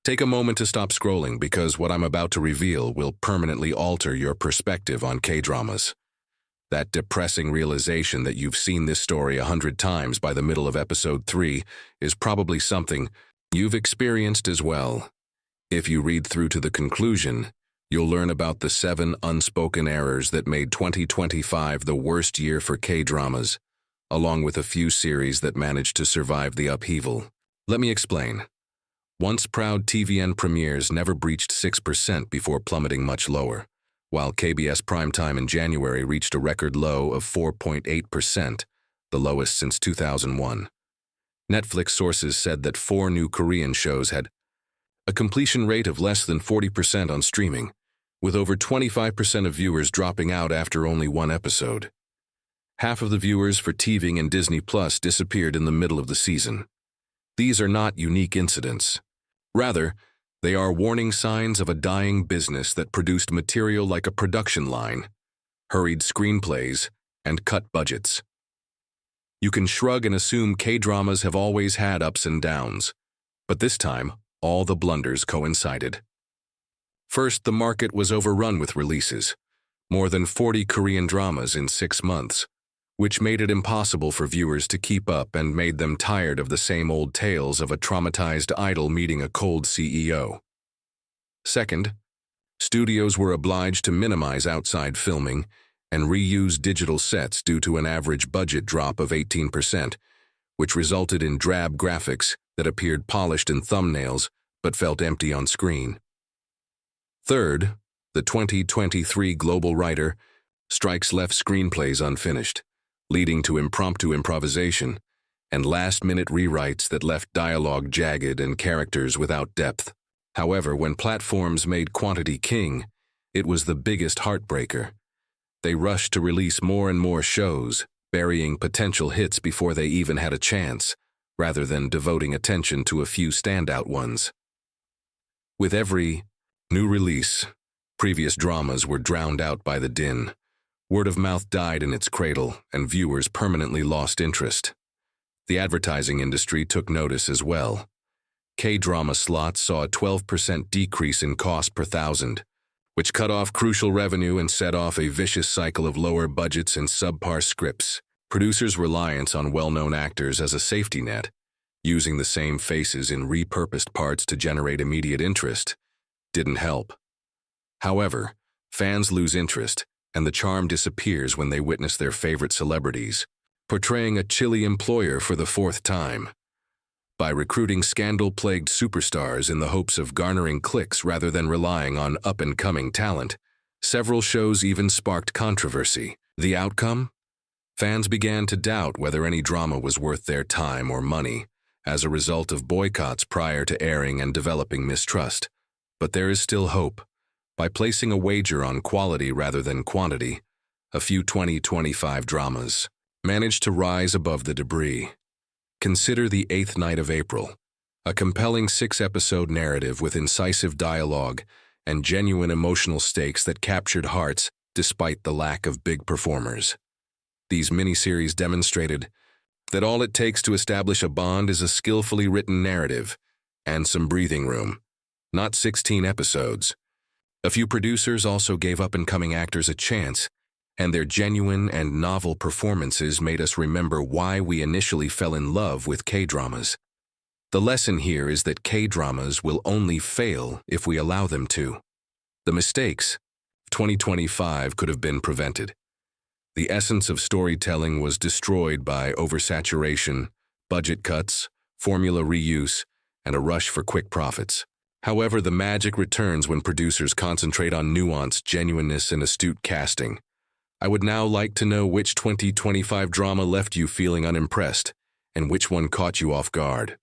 Take a moment to stop scrolling because what I'm about to reveal will permanently alter your perspective on K-dramas. That depressing realization that you've seen this story 100 times by the middle of episode 3 is probably something you've experienced as well. If you read through to the conclusion, you'll learn about the 7 unspoken errors that made 2025 the worst year for K-dramas, along with a few series that managed to survive the upheaval. Let me explain. Once proud TVN premieres never breached 6% before plummeting much lower, while KBS primetime in January reached a record low of 4.8%, the lowest since 2001. Netflix sources said that 4 new Korean shows had a completion rate of less than 40% on streaming, with over 25% of viewers dropping out after only 1 episode. Half of the viewers for TVing and Disney Plus disappeared in the middle of the season. These are not unique incidents. Rather, they are warning signs of a dying business that produced material like a production line, hurried screenplays, and cut budgets. You can shrug and assume K-dramas have always had ups and downs, but this time, all the blunders coincided. First, the market was overrun with releases, more than 40 Korean dramas in 6 months, which made it impossible for viewers to keep up and made them tired of the same old tales of a traumatized idol meeting a cold CEO. Second, studios were obliged to minimize outside filming and reuse digital sets due to an average budget drop of 18%, which resulted in drab graphics that appeared polished in thumbnails but felt empty on screen. Third, the 2023 global writer strikes left screenplays unfinished, leading to impromptu improvisation and last-minute rewrites that left dialogue jagged and characters without depth. However, when platforms made quantity king, it was the biggest heartbreaker. They rushed to release more and more shows, burying potential hits before they even had a chance, rather than devoting attention to a few standout ones. With every new release, previous dramas were drowned out by the din. Word of mouth died in its cradle, and viewers permanently lost interest. The advertising industry took notice as well. K-drama slots saw a 12% decrease in cost per thousand, which cut off crucial revenue and set off a vicious cycle of lower budgets and subpar scripts. Producers' reliance on well-known actors as a safety net, using the same faces in repurposed parts to generate immediate interest, didn't help. However, fans lose interest, and the charm disappears when they witness their favorite celebrities portraying a chilly employer for the 4th time. By recruiting scandal-plagued superstars in the hopes of garnering clicks rather than relying on up-and-coming talent, several shows even sparked controversy. The outcome? Fans began to doubt whether any drama was worth their time or money, as a result of boycotts prior to airing and developing mistrust. But there is still hope. By placing a wager on quality rather than quantity, a few 2025 dramas managed to rise above the debris. Consider The Eighth Night of April, a compelling 6-episode narrative with incisive dialogue and genuine emotional stakes that captured hearts despite the lack of big performers. These miniseries demonstrated that all it takes to establish a bond is a skillfully written narrative and some breathing room, not 16 episodes. A few producers also gave up-and-coming actors a chance, and their genuine and novel performances made us remember why we initially fell in love with K-dramas. The lesson here is that K-dramas will only fail if we allow them to. The mistakes of 2025 could have been prevented. The essence of storytelling was destroyed by oversaturation, budget cuts, formula reuse, and a rush for quick profits. However, the magic returns when producers concentrate on nuance, genuineness, and astute casting. I would now like to know which 2025 drama left you feeling unimpressed, and which one caught you off guard.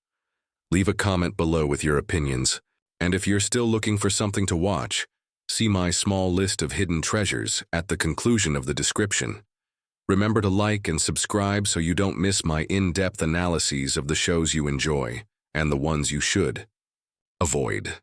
Leave a comment below with your opinions, and if you're still looking for something to watch, see my small list of hidden treasures at the conclusion of the description. Remember to like and subscribe so you don't miss my in-depth analyses of the shows you enjoy and the ones you should avoid.